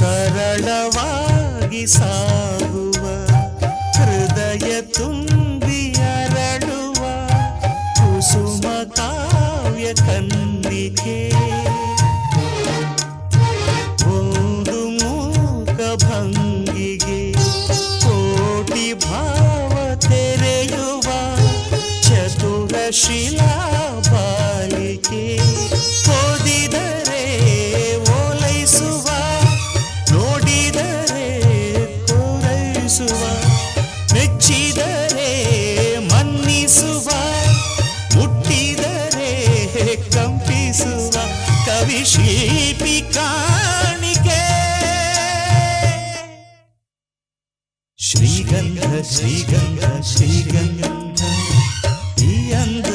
ಸರಳವಾಗಿ ಸಾಗುವ ಹೃದಯ ತುಂಬಿ ಅರಳುವ ಕುಸುಮ ಕಾವ್ಯ ಕನ್ನಿಕೆ ಒಂದು ಮೂಕ ಭಂಗಿಗೆ ಕೋಟಿ ಭಾವ ತೆರೆಯುವ ಚತುರ ಶಿಲಾ ಬಾಲಿಕೆ ಓದಿದರೆ ಓಲೈಸುವ ನೋಡಿದರೆ ಕೋರೈಸುವ ಮೆಚ್ಚಿದರೆ ಮನ್ನಿಸುವ ಮುಟ್ಟಿದರೆ ಕಂಪಿಸುವ ಕವಿ ಶಿಲ್ಪಿ ಕಾಣಿಕೆ ಶ್ರೀಗಂಧ ಶ್ರೀಗಂಧ ಶ್ರೀಗಂಧ ಈ ಅಂದ